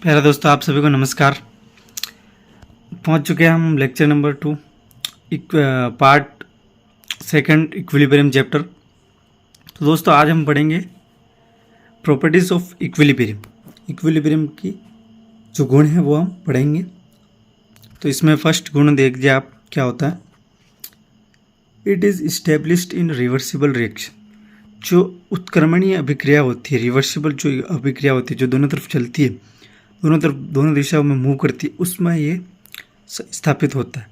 प्यारे दोस्तों, आप सभी को नमस्कार। पहुंच चुके हैं हम lecture number 2 part second equilibrium chapter. तो दोस्तों, आज हम पढ़ेंगे प्रॉपर्टीज़ ऑफ इक्विलिब्रियम। इक्विलिब्रियम की जो गुण हैं वो हम पढ़ेंगे। तो इसमें फर्स्ट गुण देखिए आप क्या होता है। It is established in reversible reaction. जो उत्क्रमणीय अभिक्रिया होती है, रिवर्सिबल जो अभिक्रिया होती है, जो दोनों तरफ चलती है, दोनों दिशाओं में मूव करती है, उसमें ये स्थापित होता है।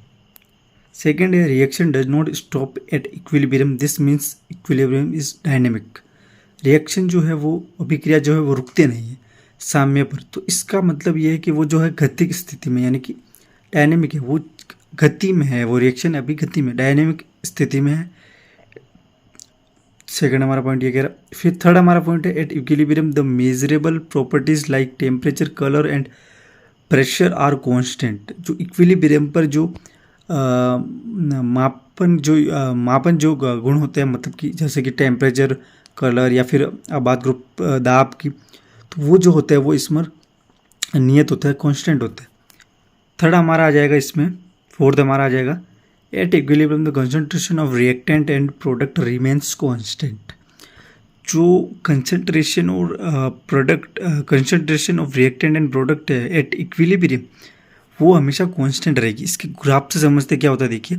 सेकेंड है, reaction does not stop at equilibrium, this means equilibrium is dynamic. Reaction जो है वो अभिक्रिया जो है वो रुकते नहीं है साम्य पर। तो इसका मतलब ये है कि वो जो है गतिक स्थिति में, यानी कि डायनेमिक है, वो गति में है, वो रिएक्शन अभी गति में डायनेमिक स्थिति में है। सेकेंड हमारा पॉइंट ये कह रहा है। फिर थर्ड हमारा पॉइंट है, at equilibrium the measurable properties like temperature, colour and pressure are constant. जो इक्विलिब्रियम पर जो मापन जो गुण होते हैं, मतलब कि जैसे कि टेम्परेचर, कलर, या फिर अब बात करो दाब की, तो वो जो होता है वो इसमें नियत होता है, कांस्टेंट होता है। थर्ड हमारा आ जाएगा इसमें, फोर्थ हमारा आ जाएगा, eight equilibrium the concentration of reactant and product remains constant. जो कंसंट्रेशन और product concentration of reactant and product है एट इक्विलिब्रियम, वो हमेशा कांस्टेंट रहेगी। इसके ग्राफ से समझते क्या होता है। देखिए,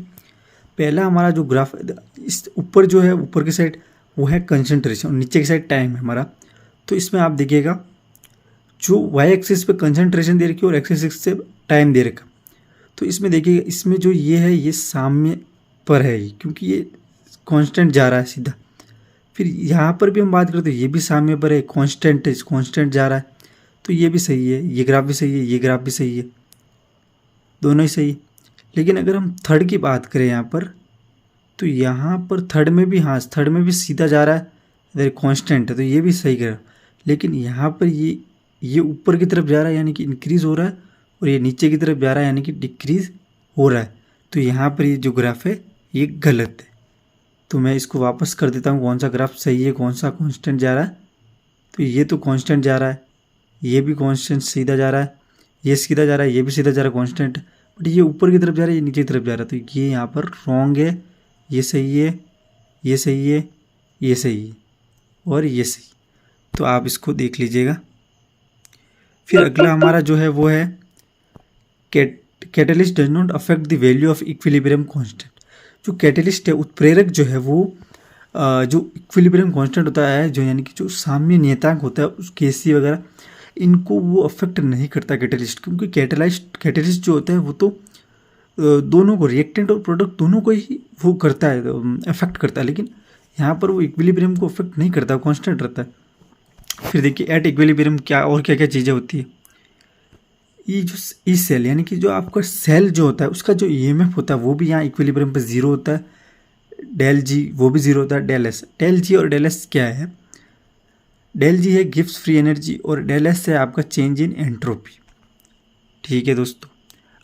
पहला हमारा जो ग्राफ इस ऊपर जो है, ऊपर की साइड वो है कंसंट्रेशन और नीचे की साइड टाइम है हमारा। तो इसमें आप देखिएगा, जो वाई एक्सिस पे कंसंट्रेशन दे रखी है और एक्स एक्सिस से टाइम दे रखा। तो इसमें देखिएगा, इसमें जो ये है ये साम्य पर है, ये क्योंकि ये कांस्टेंट जा रहा है सीधा। फिर यहाँ पर भी हम बात करते हैं, ये भी साम्य पर है, कांस्टेंट है, कांस्टेंट जा रहा है, तो ये भी सही है, ये ग्राफ भी सही है, ये ग्राफ भी सही है, दोनों ही सही है। लेकिन अगर हम थर्ड की बात करें यहाँ पर, तो यहाँ पर थर्ड में भी, हाँ, थर्ड में भी सीधा जा रहा है, इधर कांस्टेंट है, तो ये भी सही कह। लेकिन यहाँ पर ये ऊपर की तरफ जा रहा है, यानी कि इंक्रीज़ हो रहा है, और ये नीचे की तरफ जा रहा है, यानी कि डिक्रीज़ हो रहा है। तो यहाँ पर ये जो ग्राफ है ये गलत है। तो मैं इसको वापस कर देता हूँ, कौन सा ग्राफ सही है, कौन सा कांस्टेंट जा रहा है। तो ये तो कांस्टेंट जा रहा है, ये भी कांस्टेंट सीधा जा रहा है, ये सीधा जा रहा है, ये भी सीधा जा रहा है, कांस्टेंट। बट ये ऊपर की तरफ जा रहा है, ये नीचे की तरफ जा रहा है, तो ये यहाँ पर रॉन्ग है, ये सही है, ये सही है, ये सही है, और ये सही। तो आप इसको देख लीजिएगा। फिर अगला हमारा जो है वो है, catalyst does not affect the value of equilibrium constant. जो कैटलिस्ट है, उत्प्रेरक जो है वो जो इक्विलिब्रियम कांस्टेंट होता है, जो यानी कि जो साम्य नियतांक होता है, उस केसी वगैरह, इनको वो अफेक्ट नहीं करता कैटलिस्ट। क्योंकि कैटलिस्ट जो होता है वो तो दोनों को, रिएक्टेंट और प्रोडक्ट दोनों को ही वो करता है, अफेक्ट करता है। लेकिन यहाँ पर वो इक्विलिब्रियम को अफेक्ट नहीं करता, कांस्टेंट रहता है। फिर देखिए, एट इक्विलिब्रियम क्या और क्या क्या चीज़ें होती है। ये जो ई सेल, यानी कि जो आपका सेल जो होता है, उसका जो ईएमएफ होता है वो भी यहाँ इक्विलिब्रियम पर जीरो होता है। डेल जी वो भी जीरो होता है। डेल एस, डेल जी और डेल एस क्या है। डेल जी है गिब्स फ्री एनर्जी, और डेल एस है आपका चेंज इन एंट्रोपी। ठीक है दोस्तों,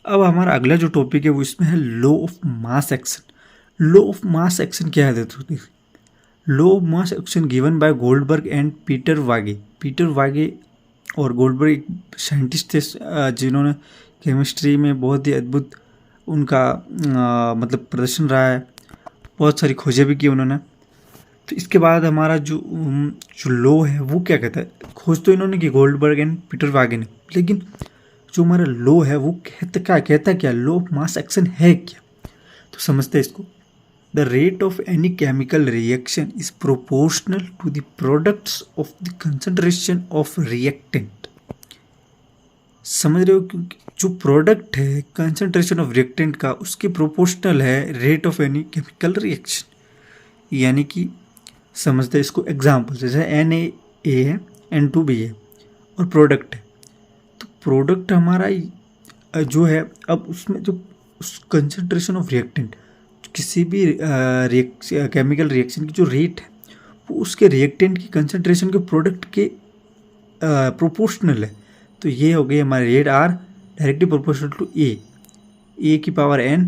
अब हमारा अगला जो टॉपिक है वो इसमें है law of mass action. Law of mass action क्या है दोस्तों। Law of mass action given by Goldberg and Peter Waage. Peter Waage और गोल्डबर्ग एक साइंटिस्ट थे जिन्होंने केमिस्ट्री में बहुत ही अद्भुत उनका मतलब प्रदर्शन रहा है, बहुत सारी खोजें भी की उन्होंने। तो इसके बाद हमारा जो लॉ है वो क्या कहता है। खोज तो इन्होंने की गोल्डबर्ग एंड पीटर वागे ने, लेकिन जो हमारा लॉ है वो कहता क्या, लॉ ऑफ मास एक्शन है क्या। तो समझते हैं इसको। The rate of any chemical reaction is proportional to the products of the concentration of reactant. समझ रहे हो, क्योंकि जो प्रोडक्ट है कंसंट्रेशन ऑफ रिएक्टेंट का, उसके प्रोपोर्शनल है rate of any chemical reaction. यानी कि समझते हैं इसको एग्जाम्पल, जैसे Na है, N2 है, और प्रोडक्ट है। तो प्रोडक्ट हमारा जो है, अब उसमें जो उस कंसंट्रेशन ऑफ रिएक्टेंट, किसी भी केमिकल रिएक्शन की जो रेट है वो उसके रिएक्टेंट की कंसंट्रेशन के प्रोडक्ट के प्रोपोर्शनल है। तो ये हो गई हमारी rate are directly proportional to a की पावर n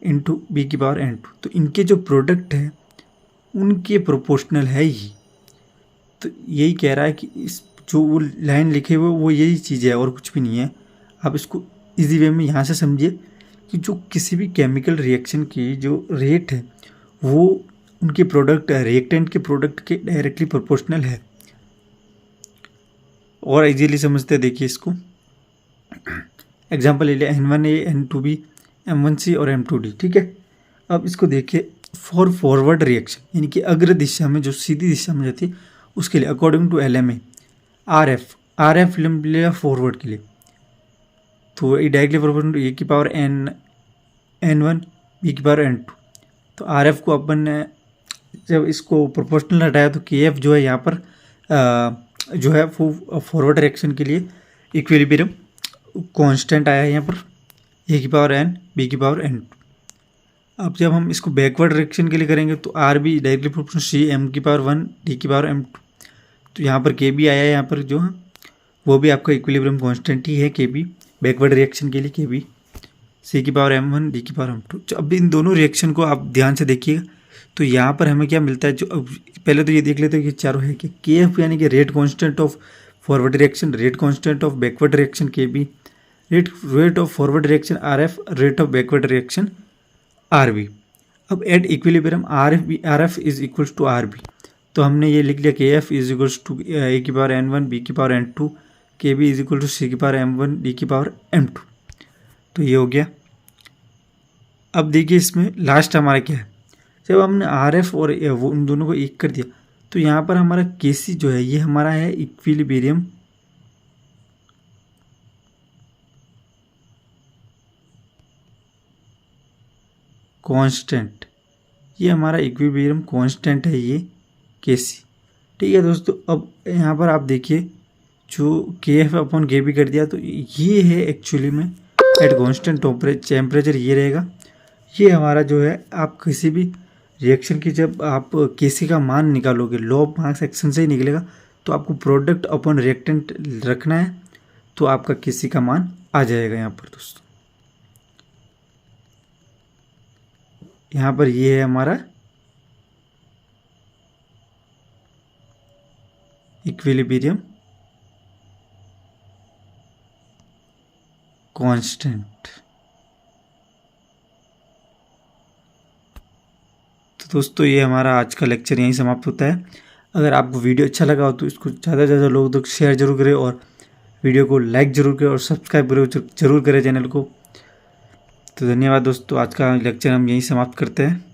इंटू बी की पावर n2। तो इनके जो प्रोडक्ट है उनके प्रोपोर्शनल है ही। तो यही कह रहा है कि इस जो वो लाइन लिखे हुए वो यही चीज़ है और कुछ भी नहीं है। आप इसको इजी वे में यहाँ से समझिए कि जो किसी भी केमिकल रिएक्शन की जो रेट है वो उनके प्रोडक्ट रिएक्टेंट के प्रोडक्ट के डायरेक्टली प्रोपोर्शनल है। और इजीली समझते हैं, देखिए इसको एग्जांपल ले लिया N1A, N2B, M1C और M2D, ठीक है। अब इसको देखिए फॉर फॉरवर्ड रिएक्शन यानी कि अग्र दिशा में जो सीधी दिशा में जाती है उसके लिए अकॉर्डिंग टू LMA RF लिया फॉरवर्ड के लिए, तो ये डायरेक्टली प्रोपोर्शनल ए की पावर N1 B की पावर N2। तो RF को अपन ने जब इसको प्रोपोर्शनल हटाया तो KF जो है यहाँ पर जो है वो फॉरवर्ड रिएक्शन के लिए इक्विलिब्रियम कांस्टेंट आया है यहाँ पर A की पावर N B की पावर N2। अब जब हम इसको बैकवर्ड रिएक्शन के लिए करेंगे तो RB directly proportional C M की पावर 1 D की पावर M2। तो यहाँ पर KB आया है, यहाँ पर जो है वो भी आपका इक्विलिब्रियम कांस्टेंट ही है KB बैकवर्ड रिएक्शन के लिए KB C की पावर M1 D की पावर M2। तो अब इन दोनों रिएक्शन को आप ध्यान से देखिएगा तो यहाँ पर हमें क्या मिलता है। जो पहले तो ये देख लेते हैं कि चारों है कि KF यानी कि rate constant of forward reaction, rate constant of backward reaction KB, rate of forward reaction RF, rate of backward reaction RB। अब at equilibrium RF is equals to RB, तो हमने ये लिख लिया KF is equals to A की power N1 B की power N2 KB is equal to C की power M1 D की पावर M2। तो ये हो गया। अब देखिए इसमें लास्ट हमारा क्या है, जब हमने RF और वो उन दोनों को एक कर दिया तो यहाँ पर हमारा KC जो है ये हमारा है इक्विलिब्रियम कांस्टेंट, ये हमारा इक्विलिब्रियम कांस्टेंट है ये KC, ठीक है दोस्तों। अब यहाँ पर आप देखिए जो KF अपॉन KB कर दिया तो ये है एक्चुअली में एट कांस्टेंट टेम्परेचर ये रहेगा। ये हमारा जो है आप किसी भी रिएक्शन की जब आप KC का मान निकालोगे लॉ ऑफ मास एक्शन से ही निकलेगा, तो आपको प्रोडक्ट अपॉन रिएक्टेंट रखना है तो आपका KC का मान आ जाएगा यहाँ पर दोस्तों। यहाँ पर ये है हमारा इक्विलिब्रियम कांस्टेंट। तो दोस्तों ये हमारा आज का लेक्चर यहीं समाप्त होता है। अगर आपको वीडियो अच्छा लगा हो तो इसको ज़्यादा से ज़्यादा लोग तक शेयर जरूर करें और वीडियो को लाइक जरूर करें और सब्सक्राइब जरूर करें चैनल को। तो धन्यवाद दोस्तों, आज का लेक्चर हम यहीं समाप्त करते हैं।